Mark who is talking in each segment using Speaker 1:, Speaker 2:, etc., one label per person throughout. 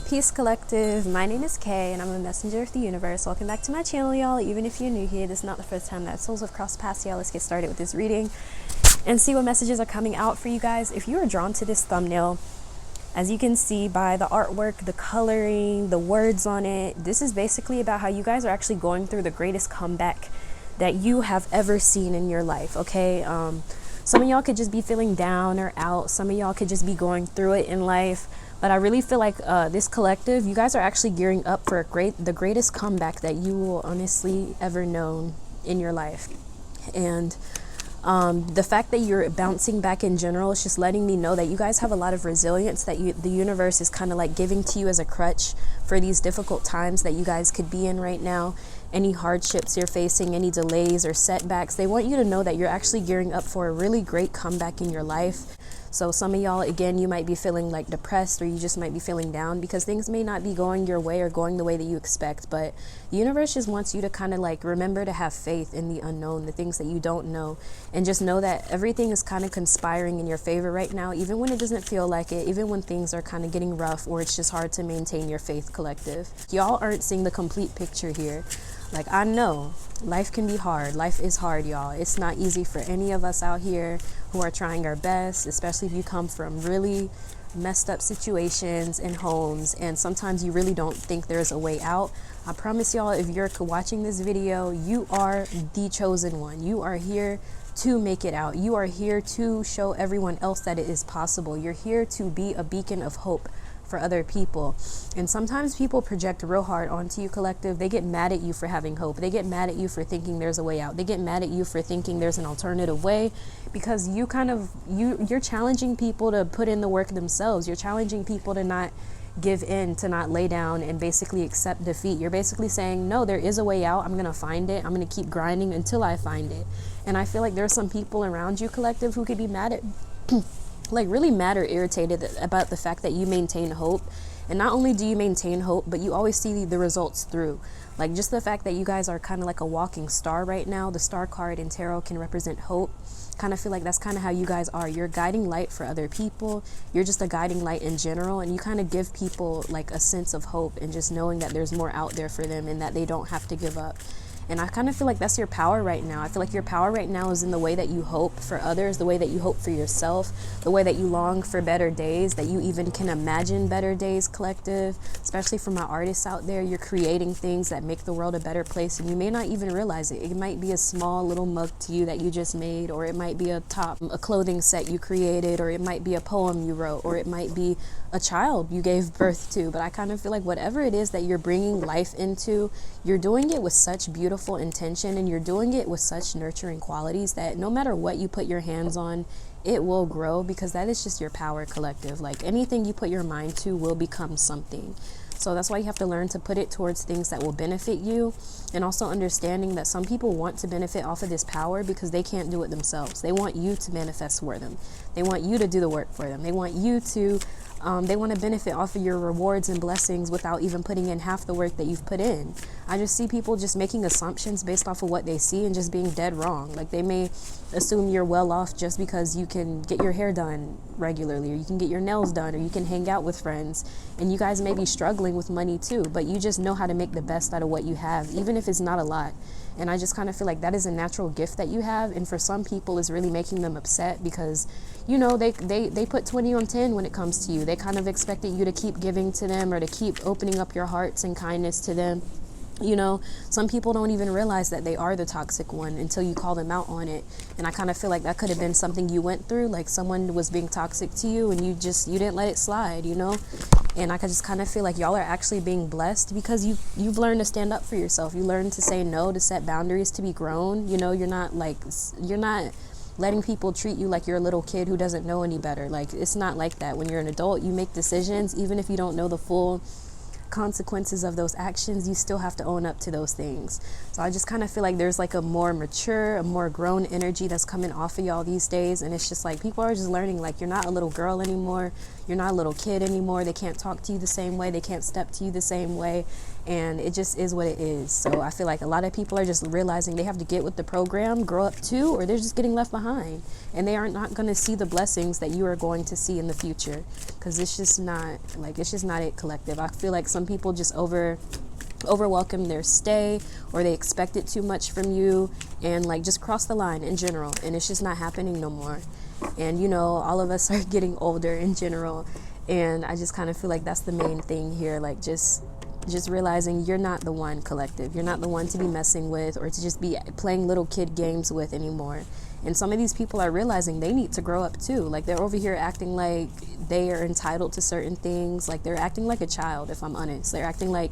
Speaker 1: Peace Collective, my name is Kay and I'm a messenger of the universe. Welcome back to my channel, y'all. Even if you're new here, this is not the first time that souls have crossed paths, y'all. Let's get started with this reading and see what messages are coming out for you guys. If you are drawn to this thumbnail, as you can see by the artwork, the coloring, the words on it, this is basically about how you guys are actually going through the greatest comeback that you have ever seen in your life, okay? Some of y'all could just be feeling down or out. Some of y'all could just be going through it in life. But I really feel like this collective, you guys are actually gearing up for the greatest comeback that you will honestly ever known in your life. And the fact that you're bouncing back in general is just letting me know that you guys have a lot of resilience that the universe is kind of like giving to you as a crutch for these difficult times that you guys could be in right now. Any hardships you're facing, any delays or setbacks, they want you to know that you're actually gearing up for a really great comeback in your life. So some of y'all, again, you might be feeling like depressed, or you just might be feeling down because things may not be going your way or going the way that you expect. But the universe just wants you to kind of like remember to have faith in the unknown, the things that you don't know, and just know that everything is kind of conspiring in your favor right now, even when it doesn't feel like it, even when things are kind of getting rough or it's just hard to maintain your faith, collective. Y'all aren't seeing the complete picture here. Like, I know life can be hard. Life is hard, y'all. It's not easy for any of us out here who are trying our best, especially if you come from really messed up situations and homes, and sometimes you really don't think there's a way out. I promise y'all, if you're watching this video, you are the chosen one. You are here to make it out. You are here to show everyone else that it is possible. You're here to be a beacon of hope for other people. And sometimes people project real hard onto you, collective. They get mad at you for having hope. They get mad at you for thinking there's a way out. They get mad at you for thinking there's an alternative way, because you're challenging people to put in the work themselves. You're challenging people to not give in, to not lay down and basically accept defeat. You're basically saying, no, there is a way out. I'm going to find it. I'm going to keep grinding until I find it. And I feel like there's some people around you, collective, who could be mad at like really mad or irritated about the fact that you maintain hope. And not only do you maintain hope, but you always see the results through. Like just the fact that you guys are kind of like a walking star right now. The star card in tarot can represent hope. Kind of feel like that's kind of how you guys are. You're a guiding light for other people. You're just a guiding light in general, and you kind of give people like a sense of hope and just knowing that there's more out there for them and that they don't have to give up. And I kind of feel like that's your power right now. I feel like your power right now is in the way that you hope for others, the way that you hope for yourself, the way that you long for better days, that you even can imagine better days, collective. Especially for my artists out there, you're creating things that make the world a better place, and you may not even realize it. It might be a small little mug to you that you just made, or it might be a clothing set you created, or it might be a poem you wrote, or it might be a child you gave birth to. But I kind of feel like whatever it is that you're bringing life into, you're doing it with such beautiful intention, and you're doing it with such nurturing qualities that no matter what you put your hands on, it will grow, because that is just your power, collective. Like anything you put your mind to will become something. So that's why you have to learn to put it towards things that will benefit you, and also understanding that some people want to benefit off of this power because they can't do it themselves. They want you to manifest for them. They want you to do the work for them. They want you to they want to benefit off of your rewards and blessings without even putting in half the work that you've put in. I just see people just making assumptions based off of what they see and just being dead wrong. Like they may assume you're well off just because you can get your hair done regularly, or you can get your nails done, or you can hang out with friends. And you guys may be struggling with money too, but you just know how to make the best out of what you have, even if it's not a lot. And I just kind of feel like that is a natural gift that you have. And for some people, it's really making them upset because, you know, they put 20 on 10 when it comes to you. They kind of expected you to keep giving to them, or to keep opening up your hearts and kindness to them. You know, some people don't even realize that they are the toxic one until you call them out on it. And I kind of feel like that could have been something you went through, like someone was being toxic to you and you didn't let it slide, you know. And I just kind of feel like y'all are actually being blessed because you've learned to stand up for yourself. You learned to say no, to set boundaries, to be grown. You know, you're not letting people treat you like you're a little kid who doesn't know any better. Like, it's not like that. When you're an adult, you make decisions, even if you don't know the full consequences of those actions, you still have to own up to those things. So I just kind of feel like there's like a more mature, a more grown energy that's coming off of y'all these days. And it's just like people are just learning, like, you're not a little girl anymore, you're not a little kid anymore. They can't talk to you the same way, they can't step to you the same way. and it just is what it is. So I feel like a lot of people are just realizing they have to get with the program, grow up too, or they're just getting left behind, and they are not going to see the blessings that you are going to see in the future, because it's just not it, collective. I feel like some people just overwhelm their stay, or they expect it too much from you, and like just cross the line in general, and it's just not happening no more. And you know, all of us are getting older in general, and I just kind of feel like that's the main thing here, like just realizing you're not the one, collective. You're not the one to be messing with or to just be playing little kid games with anymore. And some of these people are realizing they need to grow up too. Like, they're over here acting like they are entitled to certain things. Like, they're acting like a child, if I'm honest. They're acting like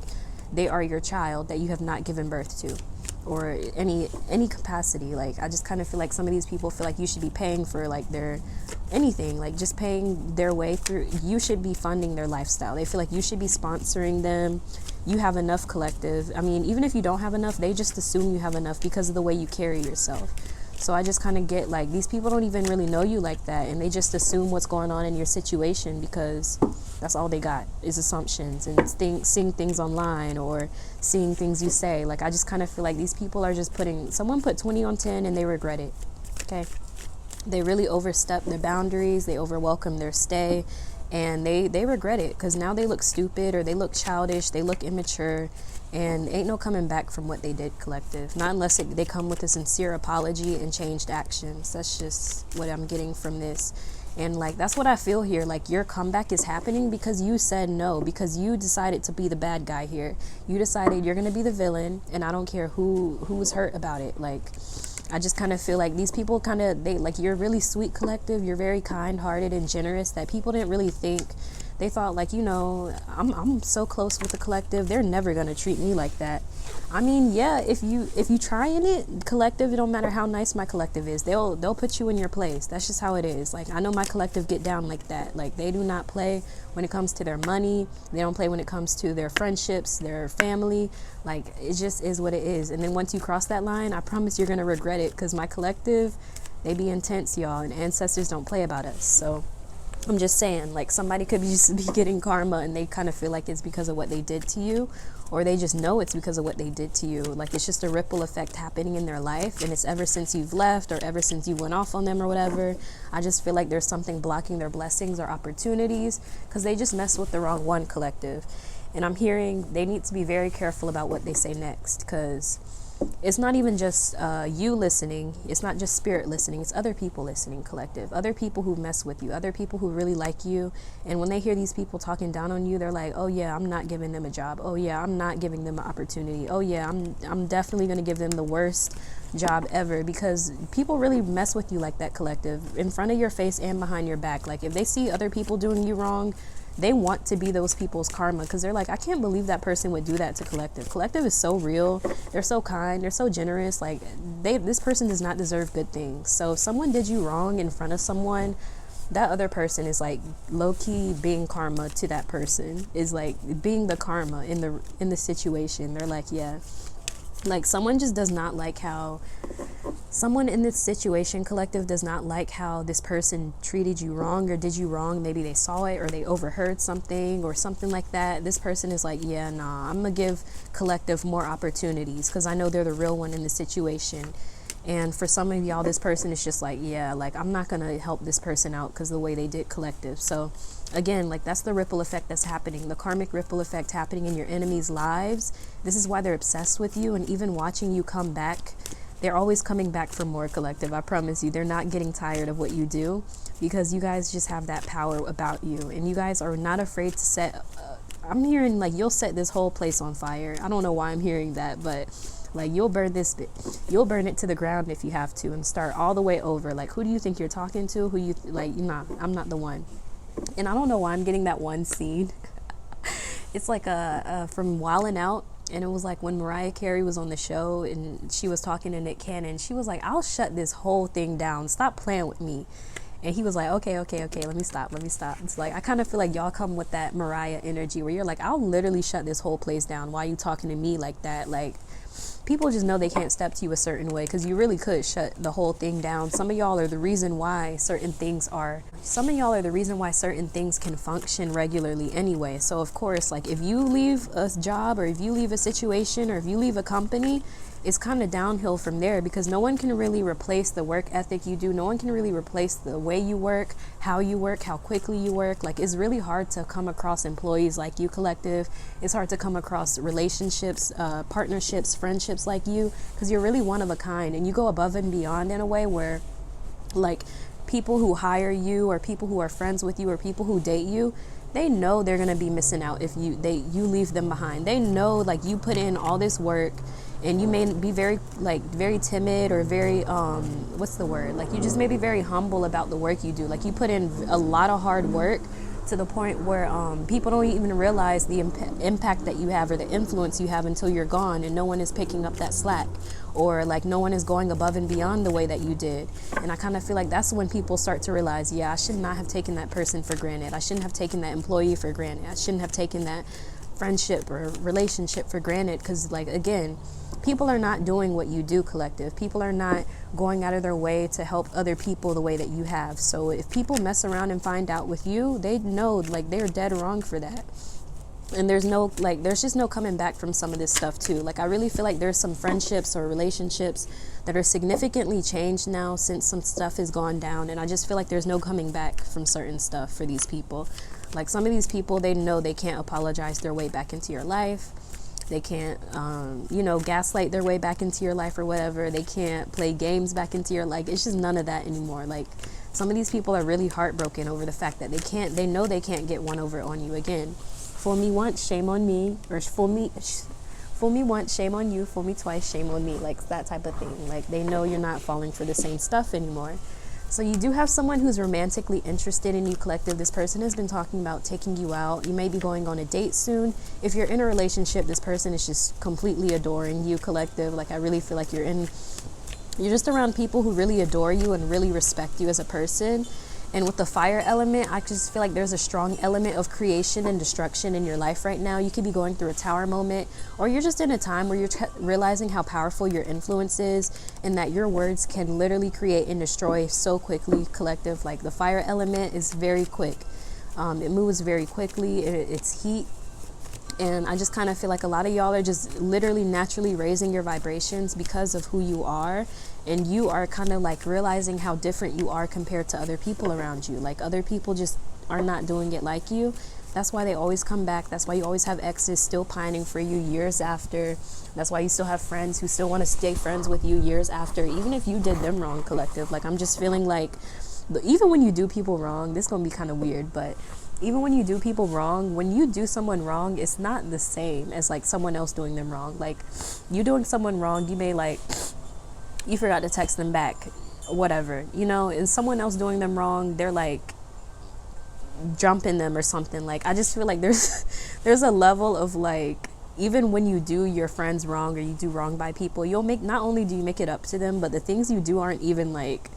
Speaker 1: they are your child that you have not given birth to, or any capacity. Like, I just kind of feel like some of these people feel like you should be paying for like their anything, like just paying their way through. You should be funding their lifestyle. They feel like you should be sponsoring them. You have enough, collective. I mean, even if you don't have enough, they just assume you have enough because of the way you carry yourself. So I just kind of get like, these people don't even really know you like that, and they just assume what's going on in your situation because that's all they got is assumptions and seeing things online or seeing things you say. Like, I just kind of feel like these people are just someone put 20 on 10 and they regret it. Okay. They really overstep their boundaries. They overwhelm their stay, and they regret it because now they look stupid, or they look childish. They look immature, and ain't no coming back from what they did, collective. Not unless they come with a sincere apology and changed actions. That's just what I'm getting from this. And like, that's what I feel here. Like, your comeback is happening because you said no, because you decided to be the bad guy here. You decided you're going to be the villain, and I don't care who was hurt about it. Like, I just kind of feel like these people you're really sweet, collective. You're very kind-hearted and generous that people didn't really think. They thought, like, you know, I'm so close with the collective, they're never going to treat me like that. I mean, yeah, if you try in it, collective, it don't matter how nice my collective is. They'll put you in your place. That's just how it is. Like, I know my collective get down like that. Like, they do not play when it comes to their money. They don't play when it comes to their friendships, their family. Like, it just is what it is. And then once you cross that line, I promise you're going to regret it, because my collective, they be intense, y'all, and ancestors don't play about us. So I'm just saying, like, somebody could just be getting karma and they kind of feel like it's because of what they did to you, or they just know it's because of what they did to you. Like, it's just a ripple effect happening in their life, and it's ever since you've left or ever since you went off on them or whatever. I just feel like there's something blocking their blessings or opportunities because they just mess with the wrong one, collective. And I'm hearing they need to be very careful about what they say next, because it's not even just you listening. It's not just spirit listening. It's other people listening, collective. Other people who mess with you. Other people who really like you. And when they hear these people talking down on you, they're like, oh yeah, I'm not giving them a job. Oh yeah, I'm not giving them an opportunity. Oh yeah, I'm definitely going to give them the worst job ever, because people really mess with you like that, collective, in front of your face and behind your back. Like, if they see other people doing you wrong, they want to be those people's karma, because they're like, I can't believe that person would do that to collective. Collective is so real. They're so kind. They're so generous. Like, this person does not deserve good things. So if someone did you wrong in front of someone, that other person is like low-key being karma to that person, is like being the karma in the situation. They're like, yeah, like, someone just does not like how someone in this situation, collective, does not like how this person treated you wrong or did you wrong. Maybe they saw it or they overheard something or something like that. This person is like, yeah, nah, I'm gonna give collective more opportunities because I know they're the real one in the situation. And for some of y'all, this person is just like, yeah, like, I'm not gonna help this person out because the way they did, collective. So again, like, that's the ripple effect that's happening, the karmic ripple effect happening in your enemies' lives. This is why they're obsessed with you, and even watching you come back, they're always coming back for more, collective. I promise you, they're not getting tired of what you do, because you guys just have that power about you, and you guys are not afraid to set I'm hearing like you'll set this whole place on fire. I don't know why I'm hearing that, but like, you'll burn it to the ground if you have to, and start all the way over. Like, who do you think you're talking to? I'm not the one. And I don't know why I'm getting that one scene. It's like from Wildin' Out, and it was like when Mariah Carey was on the show and she was talking to Nick Cannon. She was like, I'll shut this whole thing down. Stop playing with me. And he was like, okay, let me stop. It's like, I kind of feel like y'all come with that Mariah energy where you're like, I'll literally shut this whole place down. Why are you talking to me like that? Like, people just know they can't step to you a certain way, because you really could shut the whole thing down. Some of y'all are the reason why certain things can function regularly anyway. So of course, like, if you leave a job, or if you leave a situation, or if you leave a company, it's kind of downhill from there, because no one can really replace the work ethic you do. No one can really replace the way you work, how quickly you work. Like, it's really hard to come across employees like you, Collective. It's hard to come across relationships, partnerships, friendships like you, because you're really one of a kind, and you go above and beyond in a way where, like, people who hire you, or people who are friends with you, or people who date you, they know they're going to be missing out if you leave them behind. They know, like, you put in all this work, and you may be very timid, or very, like, you just may be very humble about the work you do. Like, you put in a lot of hard work to the point where people don't even realize the impact that you have, or the influence you have, until you're gone, and no one is picking up that slack, or like no one is going above and beyond the way that you did. And I kind of feel like that's when people start to realize, yeah, I should not have taken that person for granted. I shouldn't have taken that employee for granted. I shouldn't have taken that friendship or relationship for granted, because, like, again, people are not doing what you do, Collective. People are not going out of their way to help other people the way that you have. So if people mess around and find out with you, they know, like, they're dead wrong for that. And there's just no coming back from some of this stuff too. Like, I really feel like there's some friendships or relationships that are significantly changed now since some stuff has gone down, and I just feel like there's no coming back from certain stuff for these people. Like, some of these people, they know they can't apologize their way back into your life. They can't, gaslight their way back into your life or whatever. They can't play games back into your life. It's just none of that anymore. Like, some of these people are really heartbroken over the fact that they know they can't get one over on you again. Fool me once, shame on me. Or fool me once, shame on you. Fool me twice, shame on me. Like, that type of thing. Like, they know you're not falling for the same stuff anymore. So you do have someone who's romantically interested in you, Collective. This person has been talking about taking you out. You may be going on a date soon. If you're in a relationship, this person is just completely adoring you, Collective. Like, I really feel like you're just around people who really adore you and really respect you as a person. And with the fire element, I just feel like there's a strong element of creation and destruction in your life right now. You could be going through a tower moment, or you're just in a time where you're realizing how powerful your influence is, and that your words can literally create and destroy so quickly, Collective. Like, the fire element is very quick. It moves very quickly. It's heat. And I just kind of feel like a lot of y'all are just literally naturally raising your vibrations because of who you are. And you are kind of like realizing how different you are compared to other people around you. Like, other people just are not doing it like you. That's why they always come back. That's why you always have exes still pining for you years after. That's why you still have friends who still want to stay friends with you years after, even if you did them wrong, Collective. Like, I'm just feeling like, even when you do people wrong, this is going to be kind of weird, but even when you do people wrong, when you do someone wrong, it's not the same as, like, someone else doing them wrong. Like, you doing someone wrong, you may, like, you forgot to text them back, whatever, and someone else doing them wrong, they're, like, jumping them or something. Like, I just feel like there's a level of, like, even when you do your friends wrong, or you do wrong by people, not only do you make it up to them, but the things you do aren't even, like,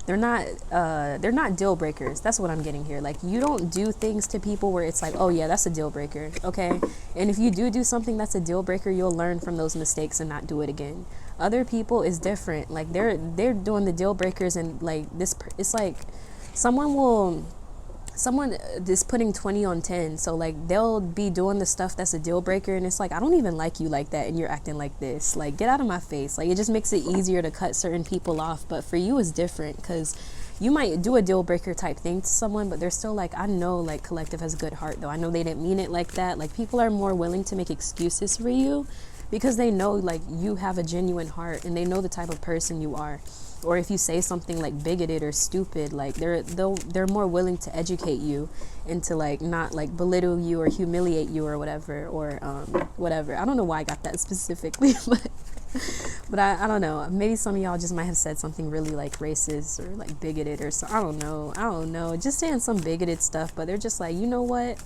Speaker 1: they're not deal breakers. That's what I'm getting here. Like, you don't do things to people where it's like, oh yeah, that's a deal breaker, okay? And if you do something that's a deal breaker, you'll learn from those mistakes and not do it again. Other people is different. Like, they're doing the deal breakers, and like this, it's like someone is putting 20 on 10. So, like, they'll be doing the stuff that's a deal breaker, and it's like, I don't even like you like that, and you're acting like this. Like, get out of my face. Like, it just makes it easier to cut certain people off. But for you, it's different, because you might do a deal breaker type thing to someone, but they're still like, I know, like, Collective has a good heart, though. I know they didn't mean it like that. Like, people are more willing to make excuses for you because they know, like, you have a genuine heart, and they know the type of person you are. Or if you say something like bigoted or stupid, like, they're more willing to educate you and to, like, not, like, belittle you or humiliate you or whatever, or whatever. I don't know why I got that specifically, but I don't know. Maybe some of y'all just might have said something really, like, racist or, like, bigoted or so. I don't know. Just saying some bigoted stuff, but they're just like, you know what?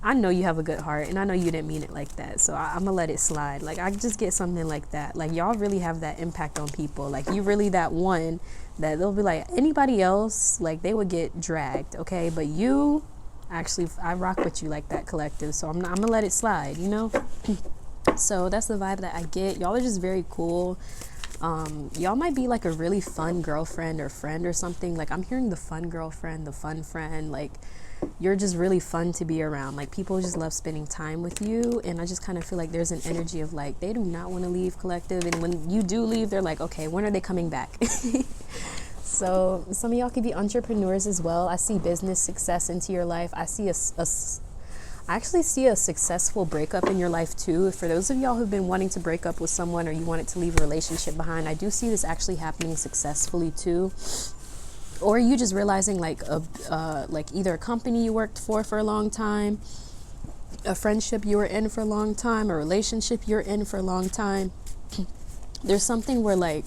Speaker 1: I know you have a good heart, and I know you didn't mean it like that, so I'm gonna let it slide. Like, I just get something like that. Like, y'all really have that impact on people. Like, you really that one that they'll be like, anybody else, like, they would get dragged, okay? But you, actually, I rock with you like that, collective. So I'm gonna let it slide, you know? So that's the vibe that I get. Y'all are just very cool. Y'all might be like a really fun girlfriend or friend or something. Like, I'm hearing the fun girlfriend, the fun friend. Like, you're just really fun to be around. Like, people just love spending time with you. And I just kind of feel like there's an energy of like, they do not want to leave, collective. And when you do leave, they're like, okay, when are they coming back? So some of y'all could be entrepreneurs as well. I see business success into your life. I actually see a successful breakup in your life too. For those of y'all who've been wanting to break up with someone, or you wanted to leave a relationship behind, I do see this actually happening successfully too. Or you just realizing like either a company you worked for a long time, a friendship you were in for a long time, a relationship you're in for a long time. There's something where like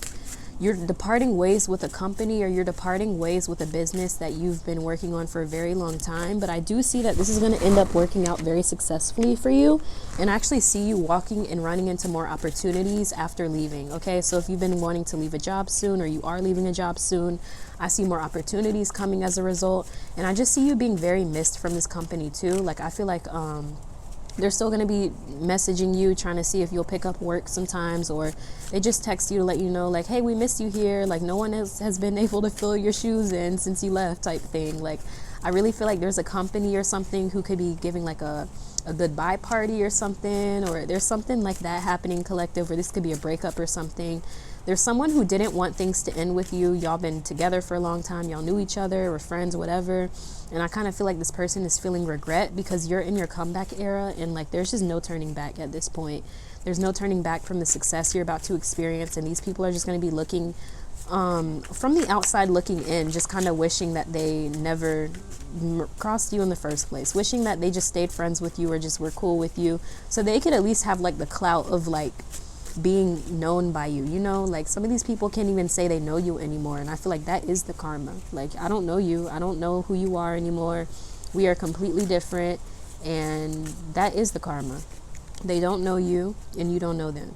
Speaker 1: you're departing ways with a company, or you're departing ways with a business that you've been working on for a very long time. But I do see that this is going to end up working out very successfully for you, and I actually see you walking and running into more opportunities after leaving. Okay, so if you've been wanting to leave a job soon, or you are leaving a job soon, I see more opportunities coming as a result. And I just see you being very missed from this company too. Like, I feel like they're still going to be messaging you, trying to see if you'll pick up work sometimes, or they just text you to let you know, like, hey, we missed you here. Like, no one else has been able to fill your shoes in since you left, type thing. Like, I really feel like there's a company or something who could be giving like a goodbye party or something, or there's something like that happening, collective, or this could be a breakup or something. There's someone who didn't want things to end with you. Y'all been together for a long time. Y'all knew each other, were friends, whatever. And I kind of feel like this person is feeling regret because you're in your comeback era, and like there's just no turning back at this point. There's no turning back from the success you're about to experience, and these people are just going to be looking from the outside looking in, just kind of wishing that they never crossed you in the first place, wishing that they just stayed friends with you or just were cool with you, so they could at least have like the clout of like being known by you, you know? Like, some of these people can't even say they know you anymore, and I feel like that is the karma. Like, I don't know you, I don't know who you are anymore, we are completely different, and that is the karma. They don't know you and you don't know them.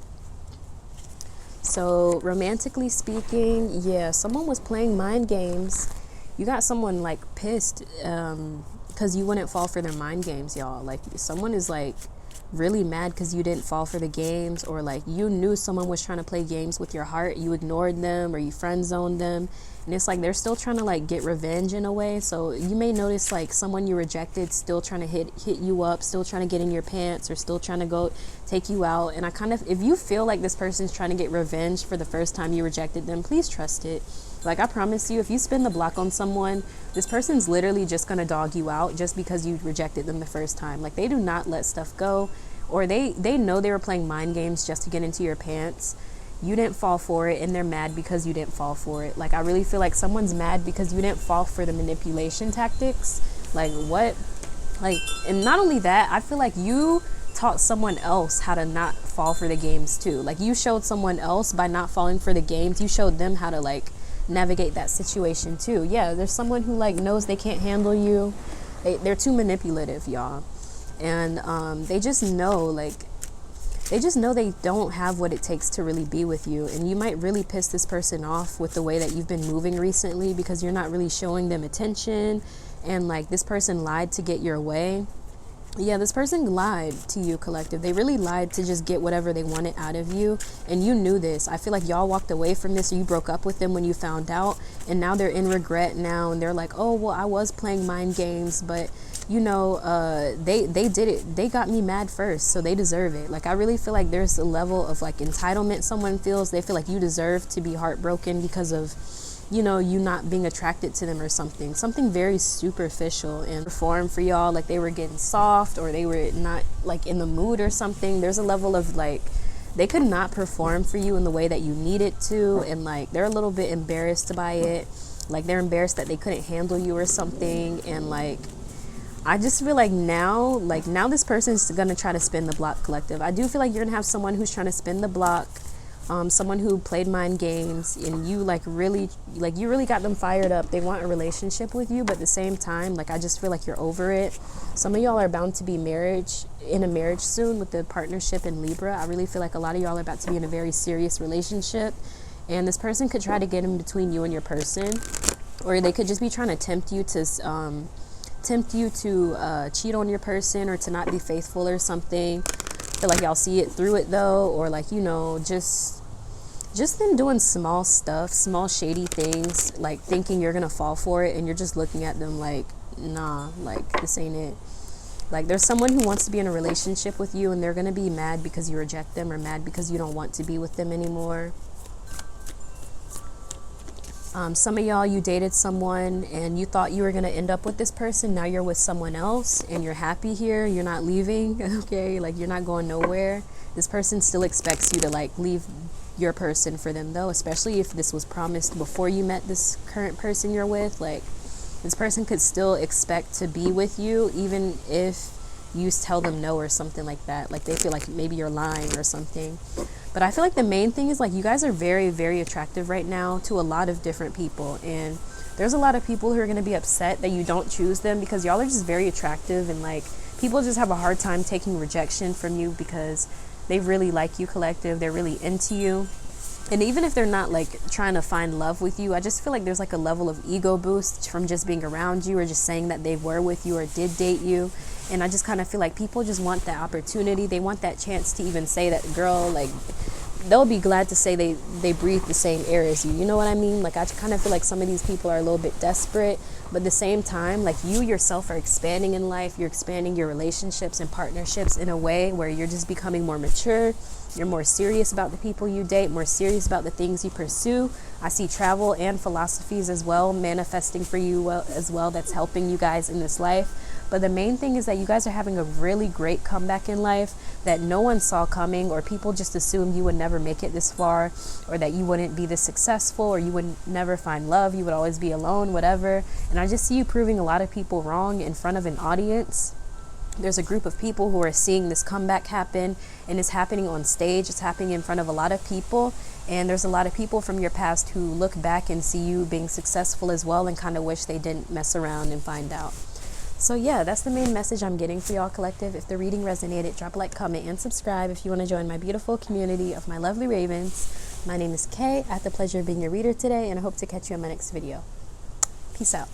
Speaker 1: So romantically speaking, yeah, someone was playing mind games. You got someone like pissed because you wouldn't fall for their mind games, y'all. Like, someone is like really mad because you didn't fall for the games, or like you knew someone was trying to play games with your heart, you ignored them, or you friend zoned them, and it's like they're still trying to like get revenge in a way. So you may notice like someone you rejected still trying to hit you up, still trying to get in your pants, or still trying to go take you out. And I kind of, if you feel like this person's trying to get revenge for the first time you rejected them, please trust it. Like, I promise you, if you spin the block on someone, this person's literally just gonna dog you out just because you rejected them the first time. Like, they do not let stuff go, or they know they were playing mind games just to get into your pants. You didn't fall for it, and they're mad because you didn't fall for it. Like, I really feel like someone's mad because you didn't fall for the manipulation tactics. Like, what? Like, and not only that, I feel like you taught someone else how to not fall for the games too. Like, you showed someone else, by not falling for the games, you showed them how to like navigate that situation too. Yeah, there's someone who like knows they can't handle you. They're too manipulative, y'all. And they just know they don't have what it takes to really be with you. And you might really piss this person off with the way that you've been moving recently, because you're not really showing them attention, and like this person lied to get your way. Yeah, this person lied to you, collective. They really lied to just get whatever they wanted out of you, and you knew this. I feel like y'all walked away from this, or you broke up with them when you found out, and now they're in regret now, and they're like, oh, well, I was playing mind games, but you know, they did it. They got me mad first, so they deserve it. Like, I really feel like there's a level of like entitlement someone feels. They feel like you deserve to be heartbroken because of, you know, you not being attracted to them or something very superficial, and perform for y'all like they were getting soft, or they were not like in the mood or something. There's a level of like they could not perform for you in the way that you needed to, and like they're a little bit embarrassed by it. Like, they're embarrassed that they couldn't handle you or something. And like, I just feel like now this person's gonna try to spin the block, collective. I do feel like you're gonna have someone who's trying to spin the block, someone who played mind games, and you you really got them fired up. They want a relationship with you, but at the same time, like, I just feel like you're over it. Some of y'all are bound to be in a marriage soon with the partnership in Libra. I really feel like a lot of y'all are about to be in a very serious relationship, And this person could try to get in between you and your person, or they could just be trying to tempt you to cheat on your person, or to not be faithful or something. I feel like y'all see it through it though, or like, you know, just them doing small stuff, small shady things, like thinking you're gonna fall for it, and you're just looking at them like, nah, like this ain't it. Like there's someone who wants to be in a relationship with you, and they're gonna be mad because you reject them, or mad because you don't want to be with them anymore. Some of y'all, you dated someone and you thought you were going to end up with this person. Now you're with someone else and you're happy here. You're not leaving, okay? Like you're not going nowhere. This person still expects you to like leave your person for them though, especially if this was promised before you met this current person you're with. Like this person could still expect to be with you even if you tell them no or something like that. Like they feel like maybe you're lying or something. But I feel like the main thing is like you guys are very, very attractive right now to a lot of different people. And there's a lot of people who are going to be upset that you don't choose them, because y'all are just very attractive, and like people just have a hard time taking rejection from you because they really like you, collective. They're really into you. And even if they're not like trying to find love with you, I just feel like there's like a level of ego boost from just being around you, or just saying that they were with you or did date you. And I just kind of feel like people just want that opportunity. They want that chance to even say that, girl, like they'll be glad to say they breathe the same air as you. You know what I mean? Like I kind of feel like some of these people are a little bit desperate, but at the same time, like you yourself are expanding in life. You're expanding your relationships and partnerships in a way where you're just becoming more mature. You're more serious about the people you date, more serious about the things you pursue. I see travel and philosophies as well manifesting for you as well. That's helping you guys in this life. But the main thing is that you guys are having a really great comeback in life that no one saw coming, or people just assumed you would never make it this far, or that you wouldn't be this successful, or you would never find love, you would always be alone, whatever. And I just see you proving a lot of people wrong in front of an audience. There's a group of people who are seeing this comeback happen, and it's happening on stage. It's happening in front of a lot of people. And there's a lot of people from your past who look back and see you being successful as well, and kind of wish they didn't mess around and find out. So yeah, that's the main message I'm getting for y'all, collective. If the reading resonated, drop a like, comment, and subscribe if you want to join my beautiful community of my lovely ravens. My name is Kay. I had the pleasure of being your reader today, and I hope to catch you in my next video. Peace out.